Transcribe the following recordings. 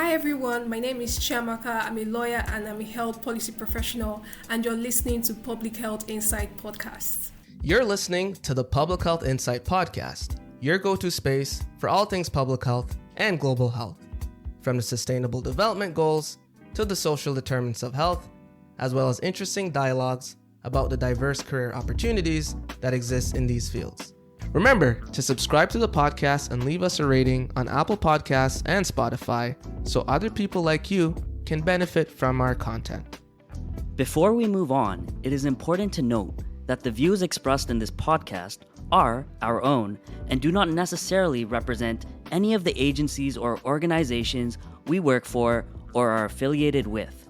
Hi everyone, my name is Chiamaka. I'm a lawyer and I'm a health policy professional, and you're listening to Public Health Insight Podcast. You're listening to the Public Health Insight Podcast, your go-to space for all things public health and global health, from the Sustainable Development Goals to the social determinants of health, as well as interesting dialogues about the diverse career opportunities that exist in these fields. Remember to subscribe to the podcast and leave us a rating on Apple Podcasts and Spotify so other people like you can benefit from our content. Before we move on, it is important to note that the views expressed in this podcast are our own and do not necessarily represent any of the agencies or organizations we work for or are affiliated with.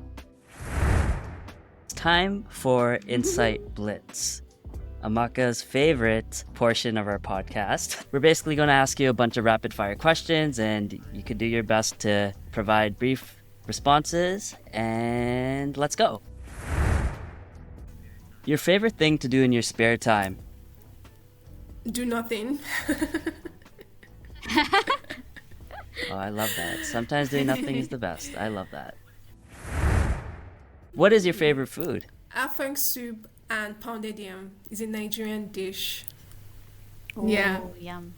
It's time for Insight Blitz, Amaka's favorite portion of our podcast. We're basically going to ask you a bunch of rapid fire questions, and you can do your best to provide brief responses, and let's go. Your favorite thing to do in your spare time? Do nothing. Oh, I love that. Sometimes doing nothing is the best. I love that. What is your favorite food? Afang soup and pounded yam is a Nigerian dish. Oh, Yeah. Yum.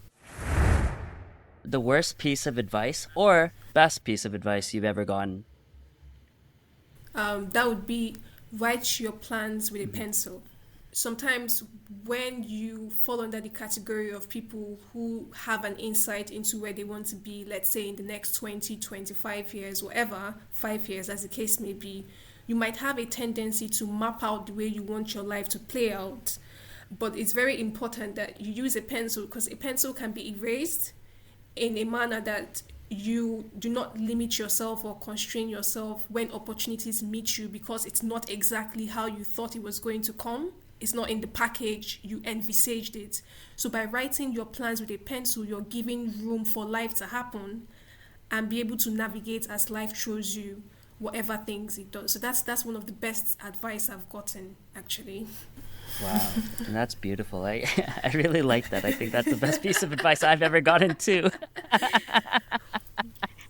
The worst piece of advice or best piece of advice you've ever gotten? That would be write your plans with a pencil. Sometimes when you fall under the category of people who have an insight into where they want to be, let's say in the next 20, 25 years, whatever, 5 years as the case may be, you might have a tendency to map out the way you want your life to play out. But it's very important that you use a pencil, because a pencil can be erased in a manner that you do not limit yourself or constrain yourself when opportunities meet you, because it's not exactly how you thought it was going to come. It's not in the package you envisaged it. So by writing your plans with a pencil, you're giving room for life to happen and be able to navigate as life throws you whatever things it does. So that's one of the best advice I've gotten, actually. Wow, and that's beautiful. I really like that. I think that's the best piece of advice I've ever gotten too.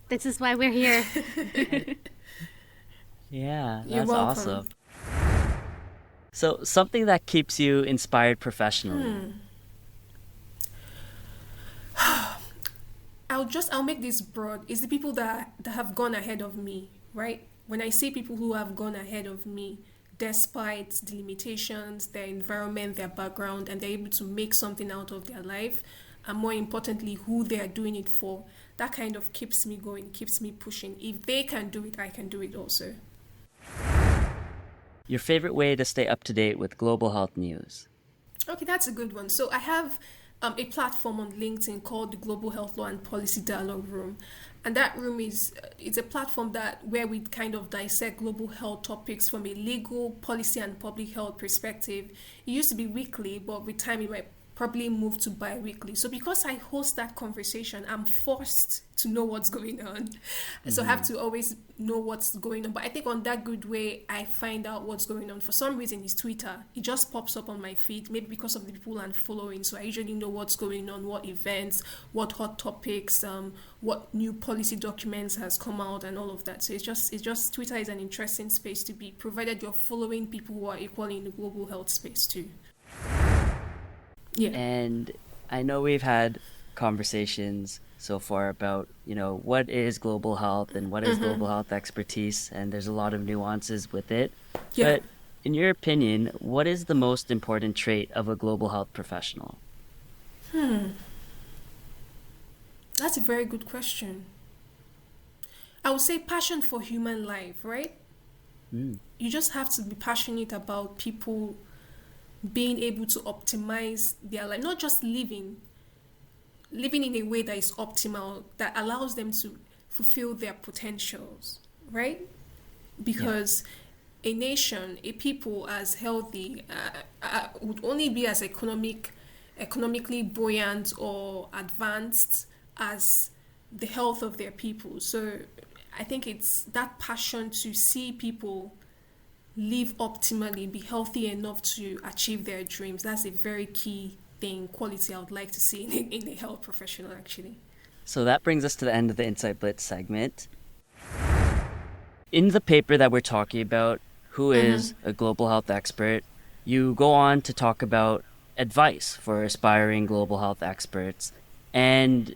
This is why we're here. Yeah, You're that's welcome. awesome. So, something that keeps you inspired professionally. I'll make this broad. It's the people that have gone ahead of me, right? When I see people who have gone ahead of me, despite the limitations, their environment, their background, and they're able to make something out of their life, and more importantly, who they are doing it for, that kind of keeps me going, keeps me pushing. If they can do it, I can do it also. Your favorite way to stay up to date with global health news? Okay, that's a good one. So I have a platform on LinkedIn called the Global Health Law and Policy Dialogue Room. And that room it's a platform where we kind of dissect global health topics from a legal, policy, and public health perspective. It used to be weekly, but with time it might probably move to bi-weekly. So because I host that conversation, I'm forced to know what's going on. So I have to always know what's going on. But I think on that good way, I find out what's going on. For some reason, it's Twitter. It just pops up on my feed, maybe because of the people I'm following. So I usually know what's going on, what events, what hot topics, what new policy documents has come out, and all of that. So it's just Twitter is an interesting space to be, provided you're following people who are equally in the global health space too. Yeah. And I know we've had conversations so far about, what is global health and what is global health expertise, and there's a lot of nuances with it. Yeah. But in your opinion, what is the most important trait of a global health professional? That's a very good question. I would say passion for human life, right? You just have to be passionate about people being able to optimize their life, not just living in a way that is optimal, that allows them to fulfill their potentials, right? Because a nation, a people as healthy would only be as economically buoyant or advanced as the health of their people. So I think it's that passion to see people live optimally, be healthy enough to achieve their dreams. That's a very key thing, quality I would like to see in a health professional, actually. So that brings us to the end of the Insight Blitz segment. in the paper that we're talking about, who is a global health expert, you go on to talk about advice for aspiring global health experts. And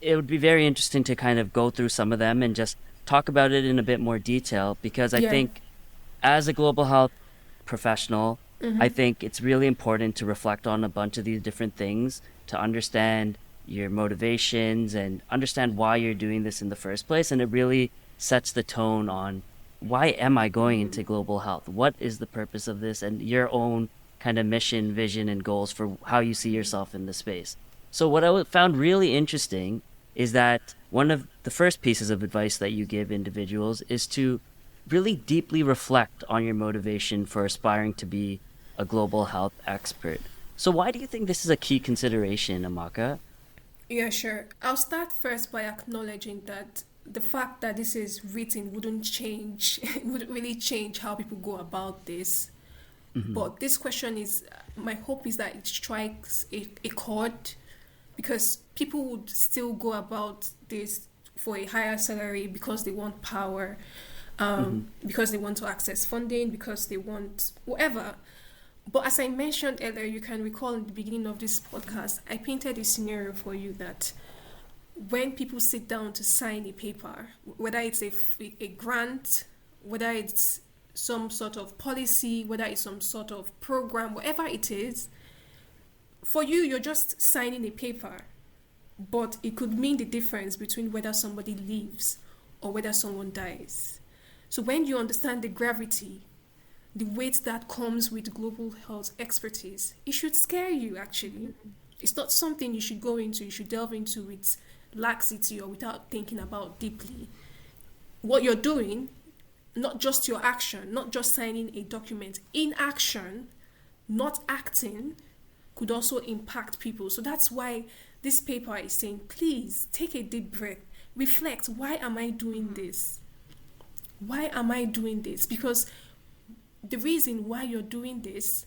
it would be very interesting to kind of go through some of them and just talk about it in a bit more detail, because I think as a global health professional, I think it's really important to reflect on a bunch of these different things to understand your motivations and understand why you're doing this in the first place. And it really sets the tone on, why am I going into global health? What is the purpose of this? And your own kind of mission, vision, and goals for how you see yourself in the space. So what I found really interesting is that one of the first pieces of advice that you give individuals is to really deeply reflect on your motivation for aspiring to be a global health expert. So why do you think this is a key consideration, Chiamaka? Yeah, sure. I'll start first by acknowledging that the fact that this is written wouldn't really change how people go about this. But this question is, my hope is that it strikes a chord, because people would still go about this for a higher salary because they want power, because they want to access funding, because they want whatever. But as I mentioned earlier, you can recall in the beginning of this podcast, I painted a scenario for you that when people sit down to sign a paper, whether it's a grant, whether it's some sort of policy, whether it's some sort of program, whatever it is, for you, you're just signing a paper, but it could mean the difference between whether somebody lives or whether someone dies. So when you understand the gravity, the weight that comes with global health expertise, it should scare you, actually. It's not something you should go into, you should delve into with laxity or without thinking about deeply. What you're doing, not just your action, not just signing a document, in action, not acting, could also impact people. So that's why this paper is saying, please take a deep breath, reflect, why am I doing this? Why am I doing this? Because the reason why you're doing this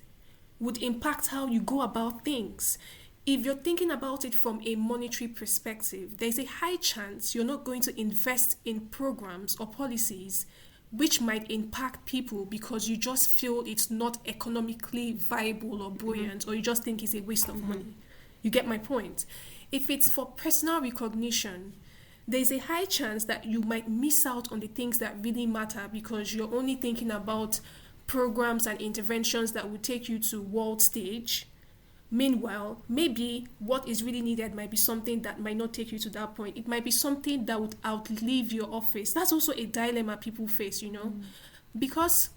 would impact how you go about things. If you're thinking about it from a monetary perspective, there's a high chance you're not going to invest in programs or policies which might impact people because you just feel it's not economically viable or buoyant, or you just think it's a waste of money. You get my point? If it's for personal recognition, there's a high chance that you might miss out on the things that really matter because you're only thinking about programs and interventions that will take you to world stage. Meanwhile, maybe what is really needed might be something that might not take you to that point. It might be something that would outlive your office. That's also a dilemma people face, because,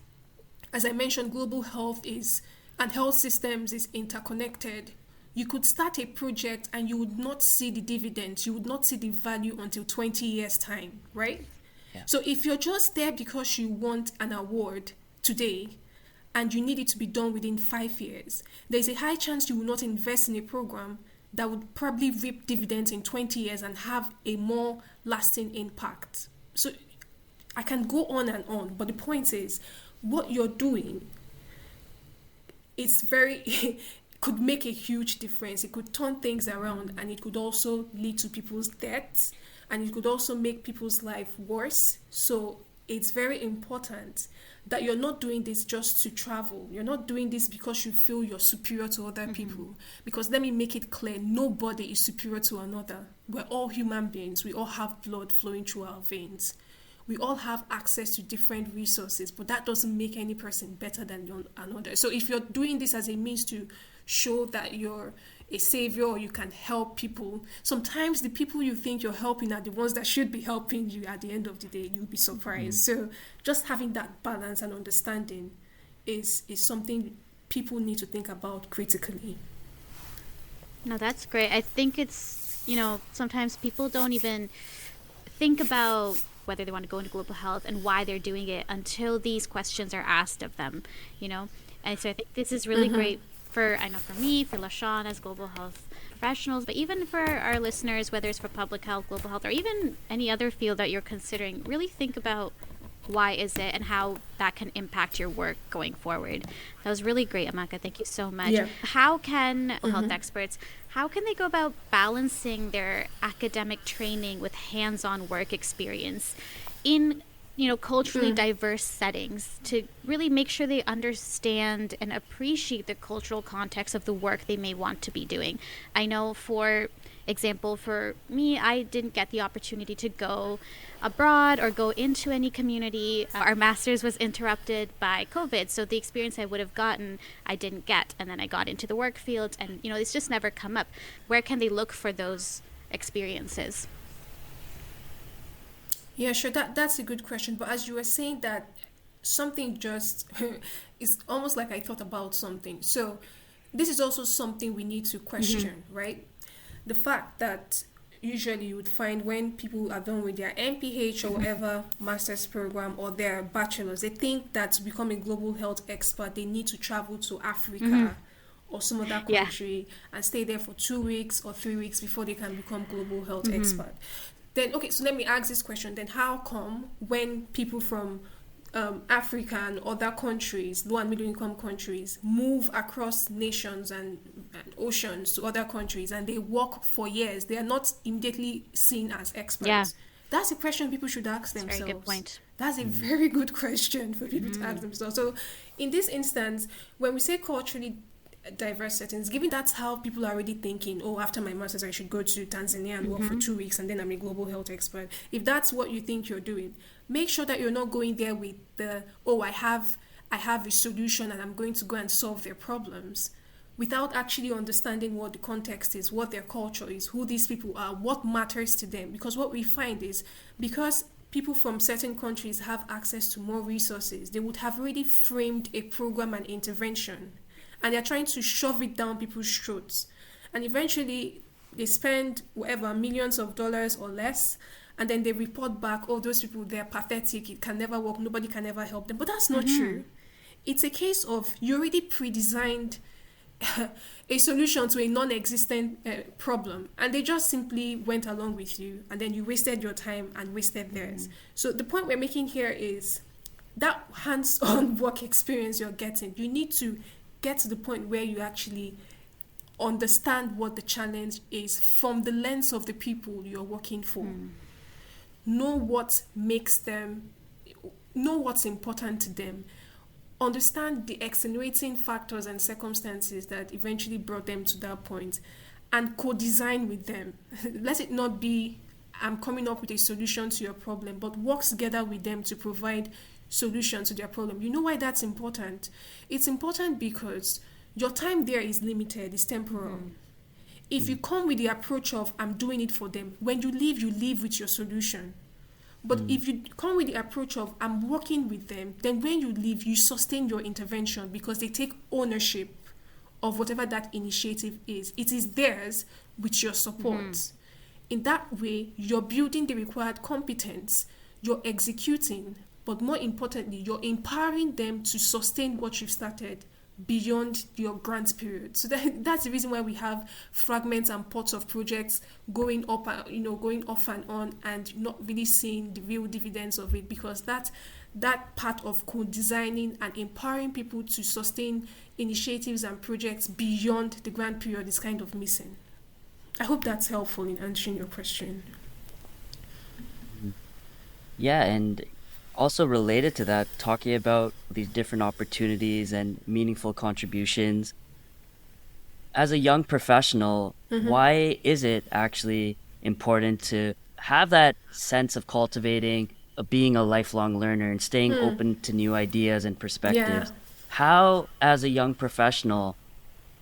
as I mentioned, global health and health systems is interconnected. You could start a project and you would not see the dividends, you would not see the value until 20 years' time, right? Yeah. So if you're just there because you want an award today, and you need it to be done within 5 years, there's a high chance you will not invest in a program that would probably reap dividends in 20 years and have a more lasting impact. So I can go on and on, but the point is, what you're doing, could make a huge difference. It could turn things around, and it could also lead to people's deaths, and it could also make people's life worse. So it's very important that you're not doing this just to travel. You're not doing this because you feel you're superior to other people. Because let me make it clear, nobody is superior to another. We're all human beings. We all have blood flowing through our veins. We all have access to different resources, but that doesn't make any person better than another. So if you're doing this as a means to show that you're a savior or you can help people, sometimes the people you think you're helping are the ones that should be helping you. At the end of the day, you'll be surprised. So just having that balance and understanding is something people need to think about critically. No, that's great. I think it's, sometimes people don't even think about whether they want to go into global health and why they're doing it until these questions are asked of them, And so I think this is really great for me, for LaShawn as global health professionals, but even for our listeners, whether it's for public health, global health, or even any other field that you're considering, really think about why is it and how that can impact your work going forward. That was really great, Chiamaka. Thank you so much. Yeah. How can health experts, how can they go about balancing their academic training with hands-on work experience in culturally diverse settings to really make sure they understand and appreciate the cultural context of the work they may want to be doing. I know, for example, for me, I didn't get the opportunity to go abroad or go into any community. Our master's was interrupted by COVID, so the experience I would have gotten, I didn't get. And then I got into the work field, and it's just never come up. Where can they look for those experiences? Yeah, sure. That's a good question. But as you were saying that, something just it's almost like I thought about something. So this is also something we need to question, right? The fact that usually you would find when people are done with their MPH or whatever master's program or their bachelor's, they think that to become a global health expert, they need to travel to Africa or some other country and stay there for 2 weeks or 3 weeks before they can become global health expert. Then, okay, so let me ask this question. Then how come when people from Africa and other countries, low and middle income countries, move across nations and oceans to other countries and they work for years, they are not immediately seen as experts? Yeah. That's a question people should ask themselves. Very good point. That's a very good question for people to ask themselves. So in this instance, when we say culturally diverse settings, given that's how people are already thinking, oh, after my master's I should go to Tanzania and work for 2 weeks and then I'm a global health expert. If that's what you think you're doing, make sure that you're not going there with the, oh, I have a solution and I'm going to go and solve their problems, without actually understanding what the context is, what their culture is, who these people are, what matters to them. Because what we find is, because people from certain countries have access to more resources, they would have already framed a program and intervention, and they're trying to shove it down people's throats. And eventually, they spend whatever, millions of dollars or less, and then they report back, oh, those people, they're pathetic, it can never work, nobody can ever help them. But that's not true. It's a case of you already pre-designed a solution to a non-existent problem, and they just simply went along with you, and then you wasted your time and wasted theirs. So the point we're making here is that hands-on work experience you're getting, you need to get to the point where you actually understand what the challenge is from the lens of the people you're working for. Know what makes them, know what's important to them, understand the extenuating factors and circumstances that eventually brought them to that point, and co-design with them. Let it not be, I'm coming up with a solution to your problem, but work together with them to provide solution to their problem. You know why that's important? It's important because your time there is limited, it's temporal. If you come with the approach of, I'm doing it for them, when you leave with your solution. But if you come with the approach of, I'm working with them, then when you leave, you sustain your intervention because they take ownership of whatever that initiative is. It is theirs with your support. In that way, you're building the required competence, you're executing, but more importantly, you're empowering them to sustain what you've started beyond your grant period. So that's the reason why we have fragments and pots of projects going up, going off and on, and not really seeing the real dividends of it, because that part of co-designing and empowering people to sustain initiatives and projects beyond the grant period is kind of missing. I hope that's helpful in answering your question. Yeah, and also related to that, talking about these different opportunities and meaningful contributions. As a young professional, why is it actually important to have that sense of cultivating, of being a lifelong learner and staying open to new ideas and perspectives? How, as a young professional,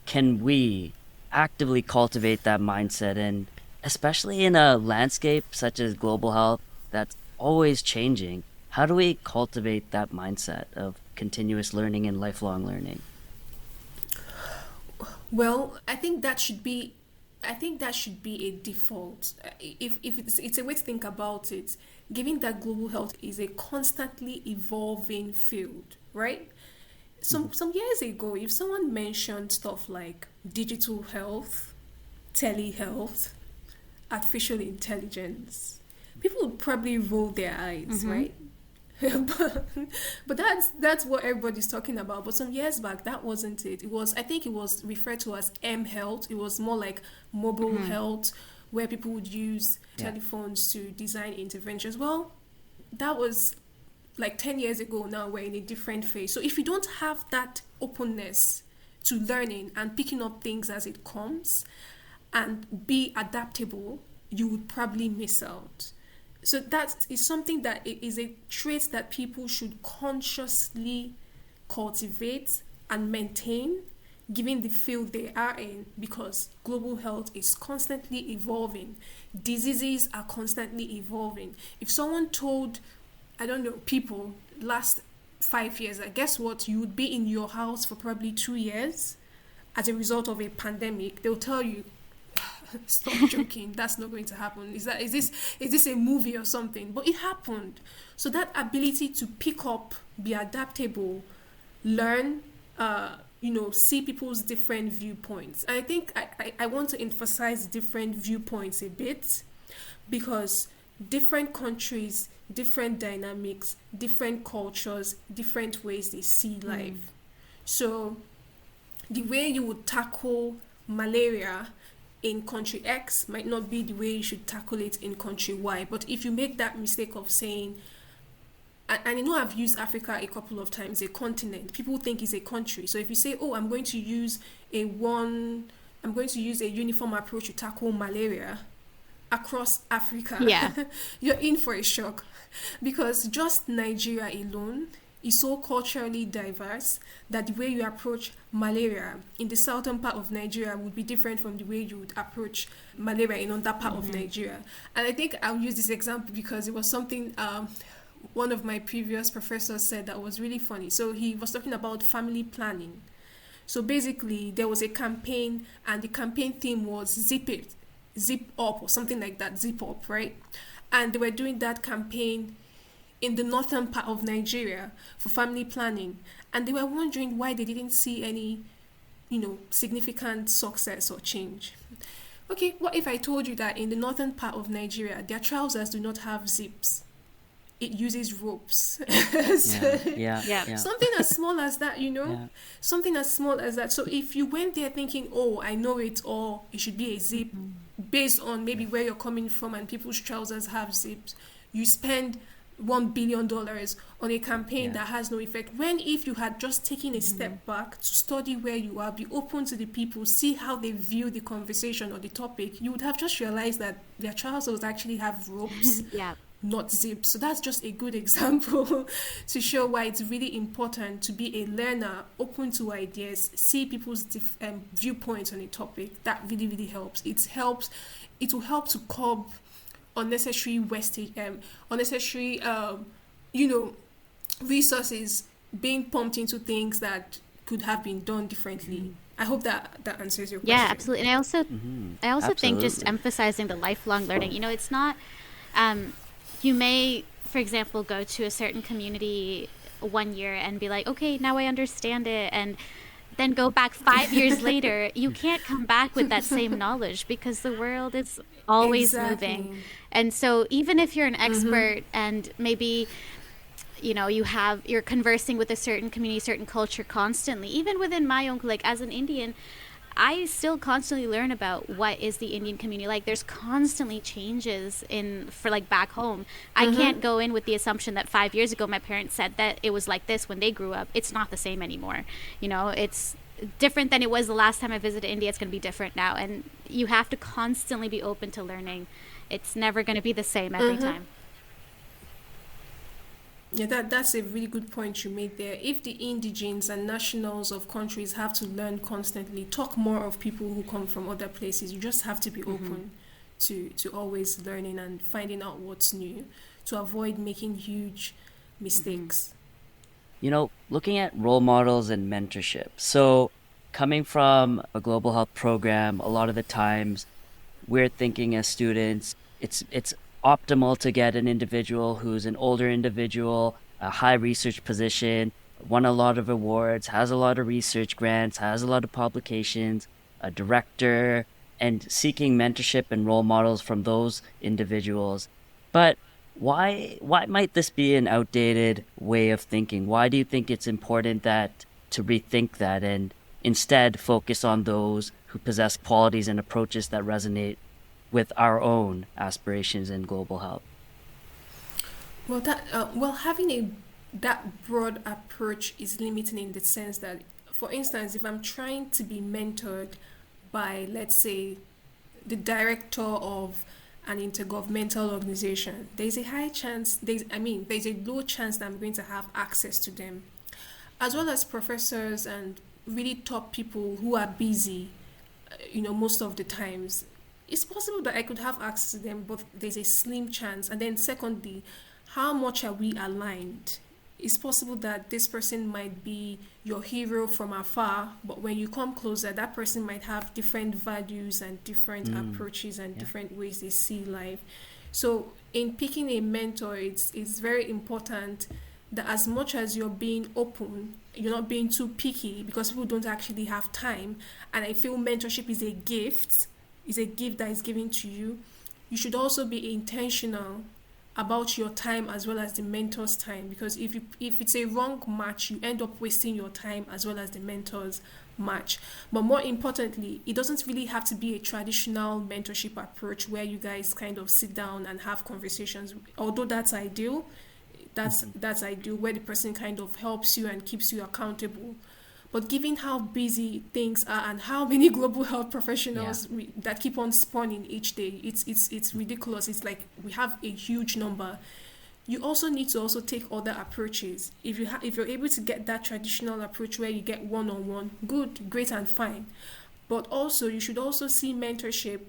can we actively cultivate that mindset, and especially in a landscape such as global health that's always changing? How do we cultivate that mindset of continuous learning and lifelong learning? Well, I think that should be a default. If it's a way to think about it, given that global health is a constantly evolving field, right? Some years ago, if someone mentioned stuff like digital health, telehealth, artificial intelligence, people would probably roll their eyes, right? but that's what everybody's talking about. But some years back, that wasn't it. I think it was referred to as M-health. It was more like mobile health, where people would use telephones to design interventions. Well, that was like 10 years ago. Now we're in a different phase. So if you don't have that openness to learning and picking up things as it comes and be adaptable, you would probably miss out. So that is something that it is a trait that people should consciously cultivate and maintain, given the field they are in, because global health is constantly evolving. Diseases are constantly evolving. If someone told, I don't know, people last 5 years, guess what, you would be in your house for probably 2 years as a result of a pandemic, they'll tell you, stop joking, that's not going to happen. Is this a movie or something? But it happened. So that ability to pick up, be adaptable, learn, see people's different viewpoints. I think I want to emphasize different viewpoints a bit, because different countries, different dynamics, different cultures, different ways they see life. So the way you would tackle malaria in country X might not be the way you should tackle it in country Y. But if you make that mistake of saying, and I know I've used Africa a couple of times, a continent, people think it's a country. So if you say, oh, I'm going to use a uniform approach to tackle malaria across Africa, you're in for a shock, because just Nigeria alone is so culturally diverse that the way you approach malaria in the southern part of Nigeria would be different from the way you would approach malaria in another part of Nigeria. And I think I'll use this example because it was something one of my previous professors said that was really funny. So he was talking about family planning. So basically there was a campaign, and the campaign theme was zip up or something like that, zip up, right? And they were doing that campaign in the northern part of Nigeria for family planning, and they were wondering why they didn't see any, significant success or change. Okay, what if I told you that in the northern part of Nigeria, their trousers do not have zips? It uses ropes. Something as small as that, something as small as that. So if you went there thinking, oh, I know it, or it should be a zip, based on maybe where you're coming from and people's trousers have zips, you spend $1 billion on a campaign that has no effect. When if you had just taken a step back to study where you are, be open to the people, see how they view the conversation or the topic, you would have just realized that their trousers actually have ropes, not zips. So that's just a good example to show why it's really important to be a learner, open to ideas, see people's viewpoints on a topic. That really, really helps. It will help to curb unnecessary wastage, resources being pumped into things that could have been done differently. I hope that answers your question. Yeah, absolutely. And I also think just emphasizing the lifelong learning. It's not, you may, for example, go to a certain community 1 year and be like, okay, now I understand it, and then go back 5 years later. You can't come back with that same knowledge, because the world is always moving. And so even if you're an expert and maybe you're conversing with a certain community, certain culture constantly, even within my own, like as an Indian, I still constantly learn about what is the Indian community like. There's constantly changes for like back home. I can't go in with the assumption that 5 years ago my parents said that it was like this when they grew up. It's not the same anymore. It's different than it was the last time I visited India. It's going to be different now, and you have to constantly be open to learning. It's never going to be the same every time. Yeah, that's a really good point you made there. If the indigenes and nationals of countries have to learn constantly, talk more of people who come from other places. You just have to be open to always learning and finding out what's new to avoid making huge mistakes. Looking at role models and mentorship. So coming from a global health program, a lot of the times we're thinking as students, it's optimal to get an individual who's an older individual, a high research position, won a lot of awards, has a lot of research grants, has a lot of publications, a director, and seeking mentorship and role models from those individuals. But why might this be an outdated way of thinking? Why do you think it's important to rethink that and instead focus on those who possess qualities and approaches that resonate with our own aspirations in global health? Well, having a that broad approach is limiting in the sense that, for instance, if I'm trying to be mentored by, let's say, the director of an intergovernmental organization, there's a high chance, there's a low chance that I'm going to have access to them, as well as professors and really top people who are busy, most of the times. It's possible that I could have access to them, but there's a slim chance. And then secondly, how much are we aligned? It's possible that this person might be your hero from afar, but when you come closer, that person might have different values and different approaches and different ways they see life. So in picking a mentor, it's very important that as much as you're being open, you're not being too picky, because people don't actually have time. And I feel mentorship is a gift that is given to you. You should also be intentional about your time as well as the mentor's time, because if it's a wrong match, you end up wasting your time as well as the mentor's match. But more importantly, it doesn't really have to be a traditional mentorship approach where you guys kind of sit down and have conversations, although that's ideal. That's ideal, where the person kind of helps you and keeps you accountable. But given how busy things are and how many global health professionals that keep on spawning each day, it's ridiculous. It's like we have a huge number. You also need to also take other approaches. If you're able to get that traditional approach where you get one-on-one, good, great, and fine. But also you should also see mentorship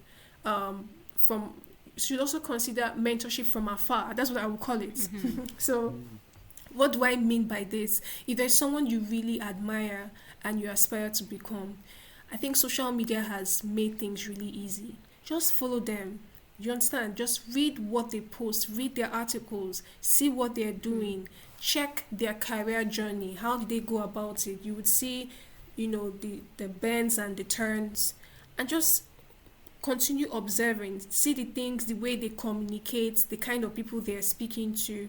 should also consider mentorship from afar. That's what I would call it. So what do I mean by this? If there's someone you really admire and you aspire to become, I think social media has made things really easy. Just follow them. You understand? Just read what they post, read their articles, see what they're doing, check their career journey. How did they go about it? You would see, the bends and the turns, and just continue observing, see the things, the way they communicate, the kind of people they're speaking to,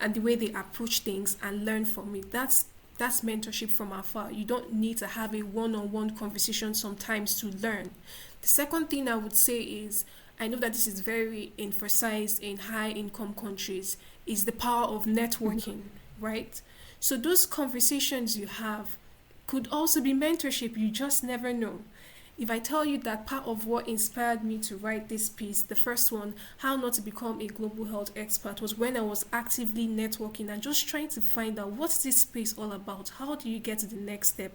and the way they approach things, and learn from it. That's mentorship from afar. You don't need to have a one-on-one conversation sometimes to learn. The second thing I would say is, I know that this is very emphasized in high-income countries, is the power of networking, right? So those conversations you have could also be mentorship. You just never know. If I tell you that part of what inspired me to write this piece, the first one, How Not to Become a Global Health Expert, was when I was actively networking and just trying to find out, what's this space all about? How do you get to the next step?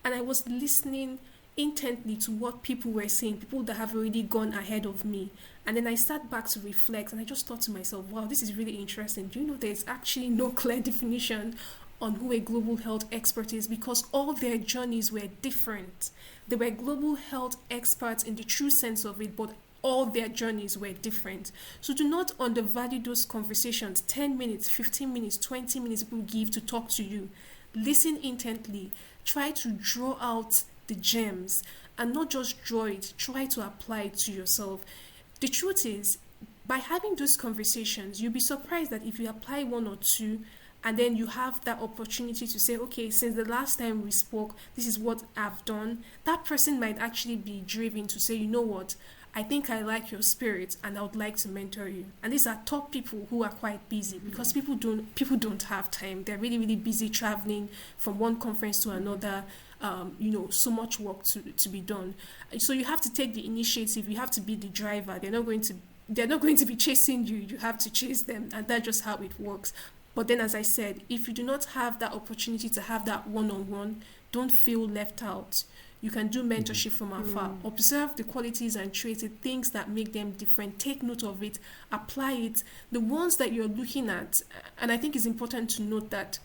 And I was listening intently to what people were saying, people that have already gone ahead of me. And then I sat back to reflect, and I just thought to myself, wow, this is really interesting. Do you know there's actually no clear definition on who a global health expert is, because all their journeys were different. They were global health experts in the true sense of it, but all their journeys were different. So do not undervalue those conversations. 10 minutes, 15 minutes, 20 minutes people give to talk to you. Listen intently. Try to draw out the gems, and not just draw it, try to apply it to yourself. The truth is, by having those conversations, you'll be surprised that if you apply one or two, and then you have that opportunity to say, okay, since the last time we spoke, this is what I've done. That person might actually be driven to say, you know what, I think I like your spirit and I would like to mentor you. And these are top people who are quite busy, because people don't have time. They're really, really busy traveling from one conference to another. So much work to be done. So you have to take the initiative. You have to be the driver. They're not going to be chasing you. You have to chase them, and that's just how it works. But then, as I said, if you do not have that opportunity to have that one-on-one, don't feel left out. You can do mentorship from afar. Observe the qualities and traits, the things that make them different. Take note of it. Apply it. The ones that you're looking at, and I think it's important to note that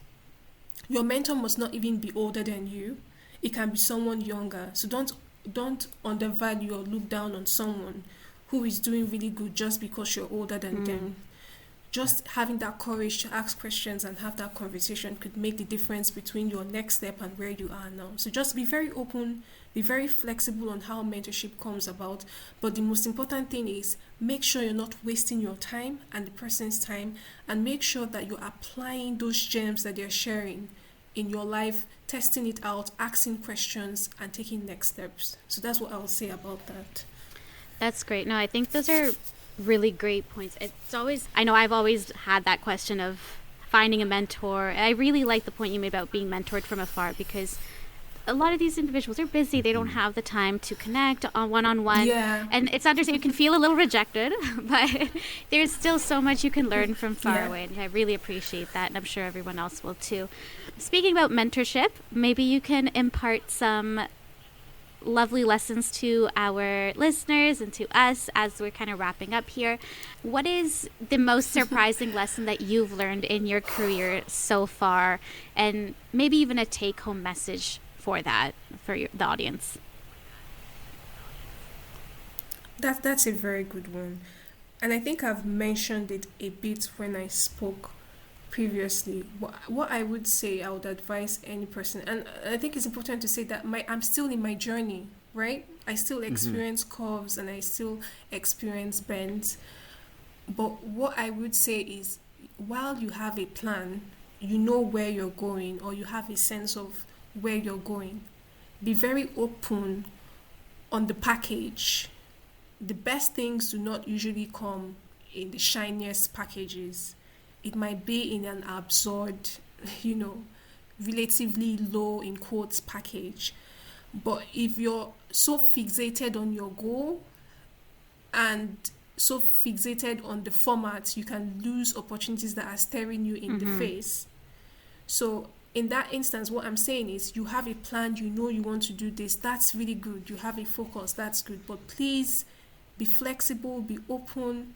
your mentor must not even be older than you. It can be someone younger. So don't undervalue or look down on someone who is doing really good just because you're older than them. Just having that courage to ask questions and have that conversation could make the difference between your next step and where you are now. So just be very open, be very flexible on how mentorship comes about. But the most important thing is, make sure you're not wasting your time and the person's time, and make sure that you're applying those gems that they're sharing in your life, testing it out, asking questions, and taking next steps. So that's what I'll say about that. That's great. No, I think those are really great points. It's always, I know I've always had that question of, finding a mentor. I really like the point you made about being mentored from afar, because a lot of these individuals are busy. They don't have the time to connect on one-on-one. Yeah. And it's understandable. You can feel a little rejected, but there's still so much you can learn from far away. And I really appreciate that, and I'm sure everyone else will too. Speaking about mentorship, maybe you can impart some lovely lessons to our listeners and to us as we're kind of wrapping up here. What is the most surprising lesson that you've learned in your career so far, and maybe even a take-home message for that, for the audience? That's a very good one. And I think I've mentioned it a bit when I spoke previously. What I would say, I would advise any person, and I think it's important to say that I'm still in my journey, right? I still experience curves and I still experience bends. But what I would say is, while you have a plan, you know where you're going, or you have a sense of where you're going, be very open on the package. The best things do not usually come in the shiniest packages. It might be in an absurd, relatively low in quotes package. But if you're so fixated on your goal and so fixated on the format, you can lose opportunities that are staring you in the face. So in that instance, what I'm saying is, you have a plan, you want to do this. That's really good. You have a focus. That's good. But please be flexible, be open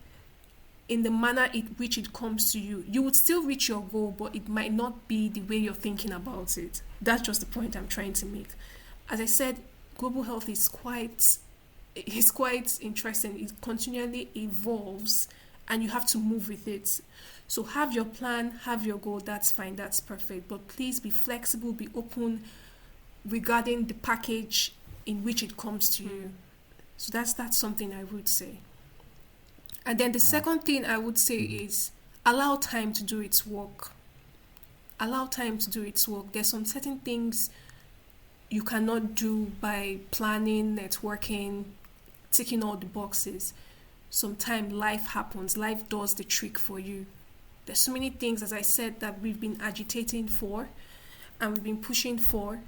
in the manner in which it comes to you. You would still reach your goal, but it might not be the way you're thinking about it. That's just the point I'm trying to make. As I said, global health is quite interesting. It continually evolves, and you have to move with it. So have your plan, have your goal, that's fine, that's perfect. But please be flexible, be open regarding the package in which it comes to you. So that's something I would say. And then the second thing I would say is, allow time to do its work. Allow time to do its work. There's some certain things you cannot do by planning, networking, ticking all the boxes. Sometimes life happens. Life does the trick for you. There's so many things, as I said, that we've been agitating for and we've been pushing for,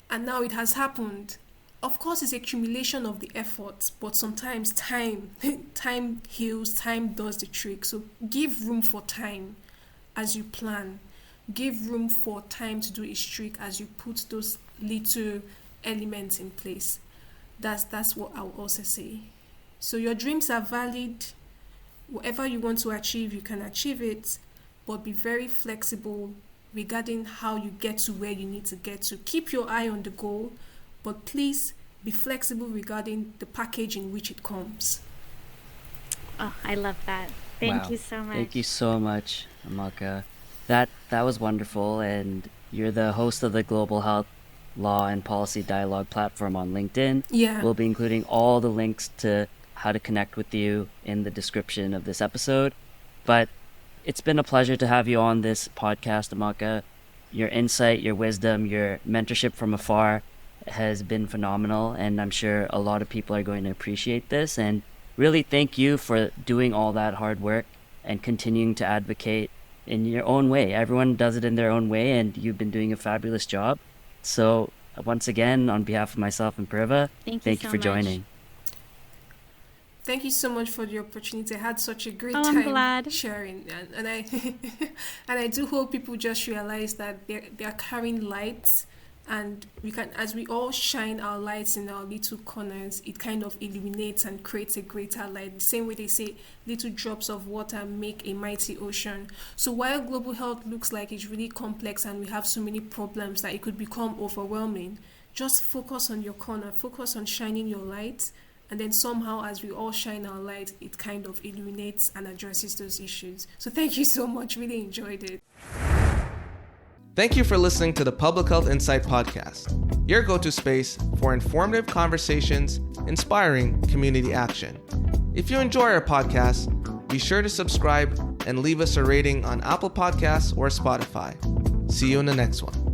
and now it has happened. Of course, it's accumulation of the efforts, but sometimes time heals, time does the trick. So give room for time as you plan. Give room for time to do its trick as you put those little elements in place. That's what I would also say. So your dreams are valid. Whatever you want to achieve, you can achieve it, but be very flexible regarding how you get to where you need to get to. Keep your eye on the goal, but please be flexible regarding the package in which it comes. Oh, I love that. Thank you so much. Thank you so much, Chiamaka. That was wonderful, and you're the host of the Global Health Law and Policy Dialogue platform on LinkedIn. Yeah. We'll be including all the links to how to connect with you in the description of this episode. But it's been a pleasure to have you on this podcast, Chiamaka. Your insight, your wisdom, your mentorship from afar has been phenomenal, and I'm sure a lot of people are going to appreciate this. And really thank you for doing all that hard work and continuing to advocate in your own way. Everyone does it in their own way, and you've been doing a fabulous job. So once again, on behalf of myself and Priva, thank you for joining. Thank you so much for the opportunity. I had such a great time sharing, and I and I do hope people just realize that they are carrying lights, and we can, as we all shine our lights in our little corners, it kind of illuminates and creates a greater light. The same way they say little drops of water make a mighty ocean. So while global health looks like it's really complex and we have so many problems that it could become overwhelming, just focus on your corner, focus on shining your light. And then somehow, as we all shine our light, it kind of illuminates and addresses those issues. So thank you so much. Really enjoyed it. Thank you for listening to the Public Health Insight Podcast, your go-to space for informative conversations, inspiring community action. If you enjoy our podcast, be sure to subscribe and leave us a rating on Apple Podcasts or Spotify. See you in the next one.